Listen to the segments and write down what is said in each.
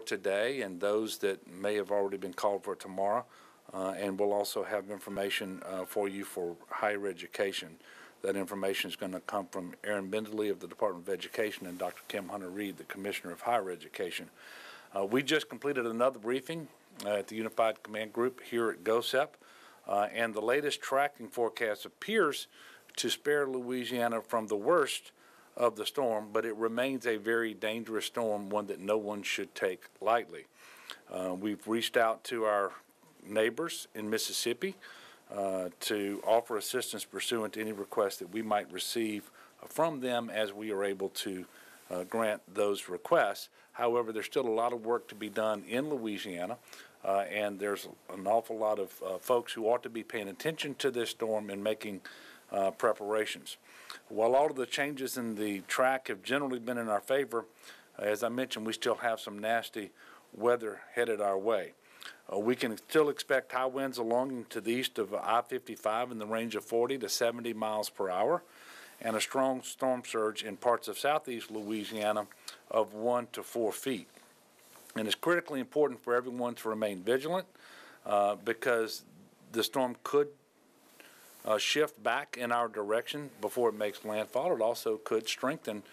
today and those that may have already been called for tomorrow. And we'll also have information for you for higher education. That information is going to come from Aaron Bindley of the Department of Education and Dr. Kim Hunter-Reed, the Commissioner of Higher Education. We just completed another briefing at the Unified Command Group here at GOSEP, and the latest tracking forecast appears to spare Louisiana from the worst of the storm, but it remains a very dangerous storm, one that no one should take lightly. We've reached out to our neighbors in Mississippi to offer assistance pursuant to any request that we might receive from them as we are able to grant those requests. However, there's still a lot of work to be done in Louisiana, and there's an awful lot of folks who ought to be paying attention to this storm and making preparations. While all of the changes in the track have generally been in our favor, as I mentioned, we still have some nasty weather headed our way. We can still expect high winds along to the east of I-55 in the range of 40 to 70 miles per hour, and a strong storm surge in parts of southeast Louisiana of 1 to 4 feet. And it's critically important for everyone to remain vigilant because the storm could shift back in our direction before it makes landfall. It also could strengthen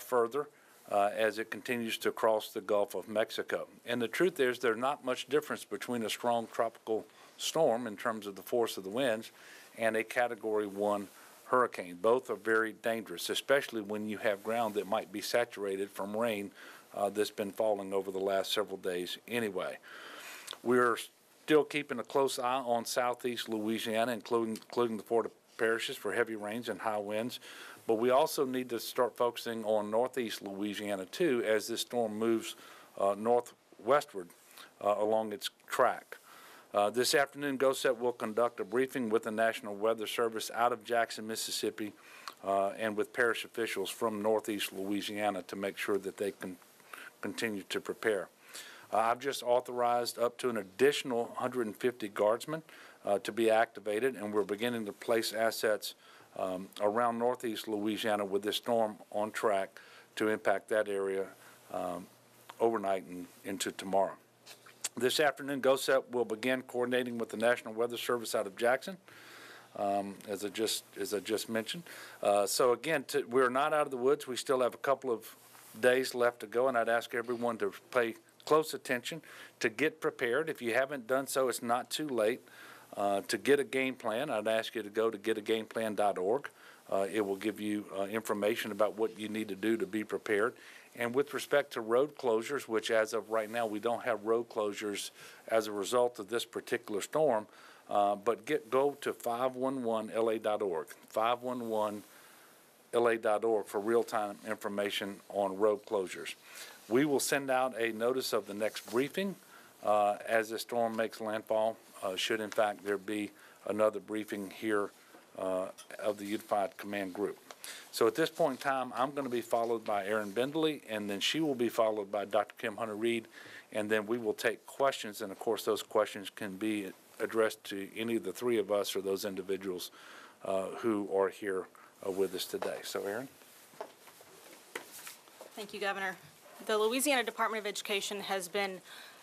further as it continues to cross the Gulf of Mexico. And the truth is there's not much difference between a strong tropical storm in terms of the force of the winds and a Category 1 hurricane. Both are very dangerous, especially when you have ground that might be saturated from rain that's been falling over the last several days anyway. We're still keeping a close eye on southeast Louisiana, including the Florida parishes for heavy rains and high winds. But we also need to start focusing on northeast Louisiana, too, as this storm moves northwestward along its track. This afternoon, GOSEP will conduct a briefing with the National Weather Service out of Jackson, Mississippi, and with parish officials from northeast Louisiana to make sure that they can continue to prepare. I've just authorized up to an additional 150 guardsmen to be activated, and we're beginning to place assets around northeast Louisiana with this storm on track to impact that area overnight and into tomorrow. This afternoon, GOSEP will begin coordinating with the National Weather Service out of Jackson, as I just mentioned. So again, we're not out of the woods. We still have a couple of days left to go, and I'd ask everyone to pay close attention, to get prepared. If you haven't done so, it's not too late. To get a game plan, I'd ask you to go to getagameplan.org. It will give you information about what you need to do to be prepared. And with respect to road closures, which as of right now we don't have road closures as a result of this particular storm, but go to 511la.org, 511la.org for real-time information on road closures. We will send out a notice of the next briefing as the storm makes landfall, should in fact there be another briefing here of the Unified Command Group. So at this point in time, I'm going to be followed by Aaron Bindley, and then she will be followed by Dr. Kim Hunter-Reed, and then we will take questions, and of course those questions can be addressed to any of the three of us or those individuals who are here with us today. So Aaron. Thank you, Governor. The Louisiana Department of Education has been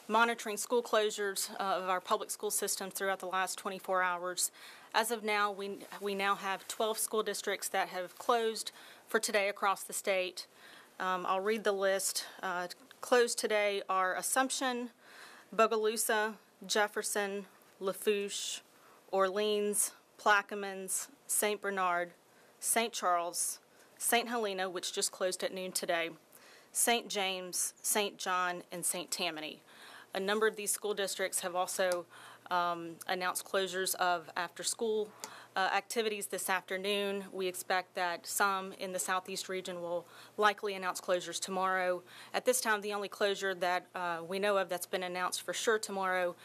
monitoring school closures of our public school systems throughout the last 24 hours. As of now, we now have 12 school districts that have closed for today across the state. I'll read the list. Closed today are Assumption, Bogalusa, Jefferson, Lafourche, Orleans, Plaquemines, St. Bernard, St. Charles, St. Helena, which just closed at noon today, St. James, St. John, and St. Tammany. A number of these school districts have also announced closures of after-school activities this afternoon. We expect that some in the southeast region will likely announce closures tomorrow. At this time, the only closure that we know of that's been announced for sure tomorrow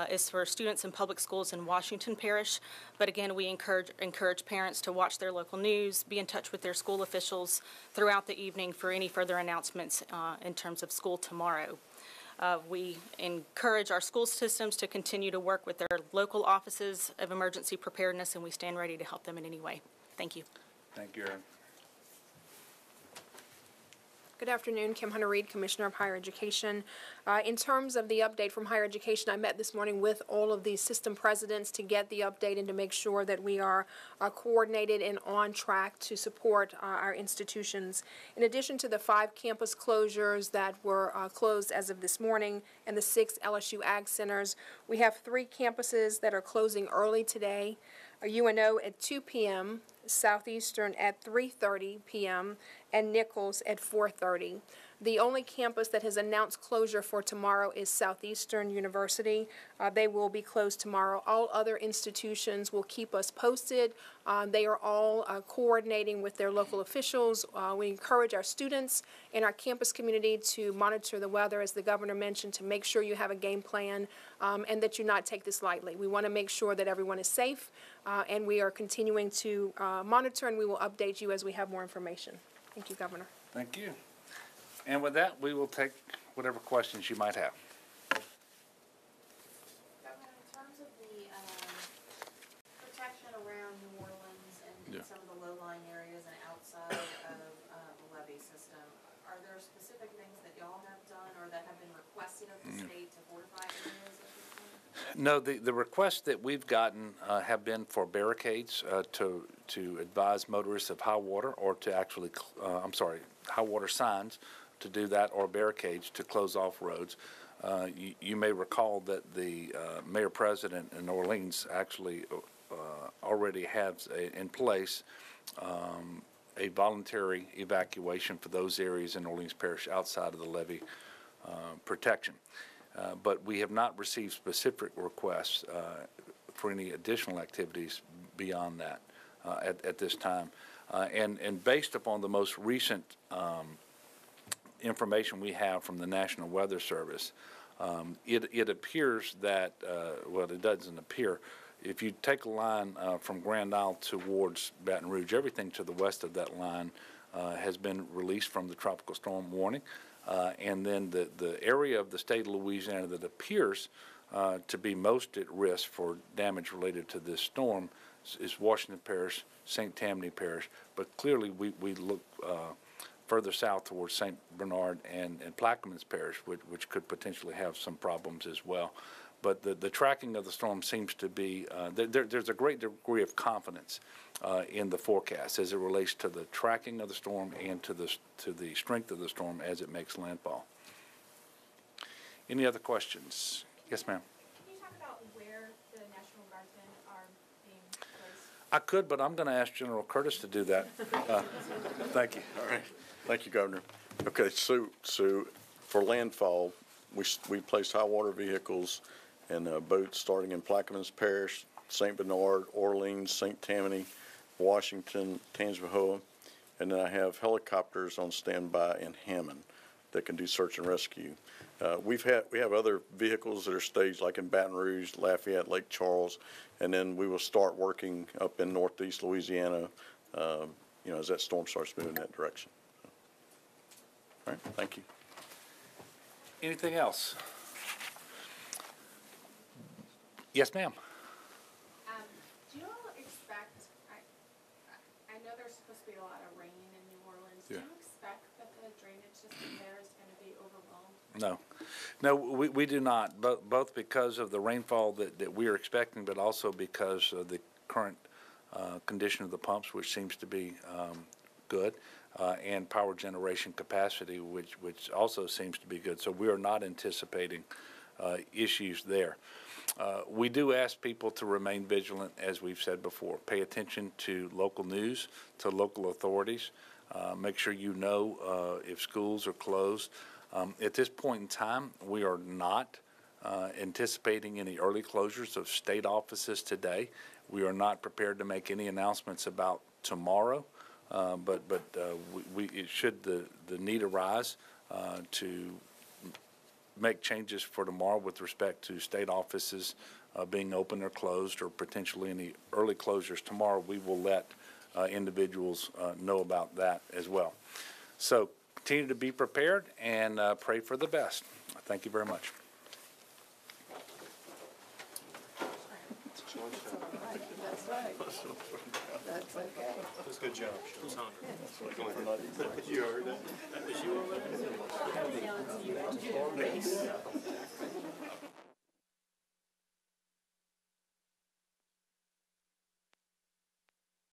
is for students in public schools in Washington Parish. But again, we encourage parents to watch their local news, be in touch with their school officials throughout the evening for any further announcements in terms of school tomorrow. We encourage our school systems to continue to work with their local offices of emergency preparedness, and we stand ready to help them in any way. Thank you. Thank you, Aaron. Good afternoon, Kim Hunter-Reid, Commissioner of Higher Education. In terms of the update from Higher Education, I met this morning with all of the system presidents to get the update and to make sure that we are coordinated and on track to support our institutions. In addition to the 5 campus closures that were closed as of this morning and the 6 LSU Ag Centers, we have 3 campuses that are closing early today. UNO at 2 p.m., Southeastern at 3:30 p.m., and Nichols at 4:30. The only campus that has announced closure for tomorrow is Southeastern University. They will be closed tomorrow. All other institutions will keep us posted. They are all coordinating with their local officials. We encourage our students and our campus community to monitor the weather, as the governor mentioned, to make sure you have a game plan and that you not take this lightly. We want to make sure that everyone is safe, and we are continuing to monitor, and we will update you as we have more information. Thank you, Governor. Thank you. And with that, we will take whatever questions you might have. Governor, in terms of the protection around New Orleans and some of the low-lying areas and outside of the levee system, are there specific things that y'all have done or that have been requested of the state to fortify areas at this point? No, the requests that we've gotten have been for barricades to advise motorists of high water, or to actually, high water signs to do that, or barricades to close off roads. You may recall that the mayor-president in Orleans actually already has in place a voluntary evacuation for those areas in Orleans Parish outside of the levee protection. But we have not received specific requests for any additional activities beyond that at this time. And based upon the most recent information we have from the National Weather Service, it appears that, well, it doesn't appear. If you take a line from Grand Isle towards Baton Rouge, everything to the west of that line has been released from the tropical storm warning. And then the area of the state of Louisiana that appears to be most at risk for damage related to this storm is Washington Parish, St. Tammany Parish. But clearly we look further south towards St. Bernard and Plaquemines Parish, which could potentially have some problems as well. But the tracking of the storm seems to be, there's a great degree of confidence in the forecast as it relates to the tracking of the storm and to the strength of the storm as it makes landfall. Any other questions? Yes, ma'am. Can you talk about where the National Guardsmen are being placed? I could, but I'm going to ask General Curtis to do that. Thank you. All right. Thank you, Governor. Okay, so for landfall, we placed high water vehicles and boats starting in Plaquemines Parish, St. Bernard, Orleans, St. Tammany, Washington, Tangipahoa, and then I have helicopters on standby in Hammond that can do search and rescue. We have other vehicles that are staged like in Baton Rouge, Lafayette, Lake Charles, and then we will start working up in northeast Louisiana, as that storm starts moving in that direction. All right, thank you. Anything else? Yes, ma'am. Do you all expect, I know there's supposed to be a lot of rain in New Orleans. Yeah. Do you expect that the drainage system there is going to be overwhelmed? No, we do not, both because of the rainfall that we are expecting, but also because of the current condition of the pumps, which seems to be good, and power generation capacity, which also seems to be good. So we are not anticipating issues there. We do ask people to remain vigilant, as we've said before. Pay attention to local news, to local authorities. Make sure you know if schools are closed. At this point in time, we are not anticipating any early closures of state offices today. We are not prepared to make any announcements about tomorrow, but should the need arise to make changes for tomorrow with respect to state offices being open or closed, or potentially any early closures tomorrow, we will let individuals know about that as well. So continue to be prepared and pray for the best. Thank you very much. That's right. That's okay. That's a good job. You heard that?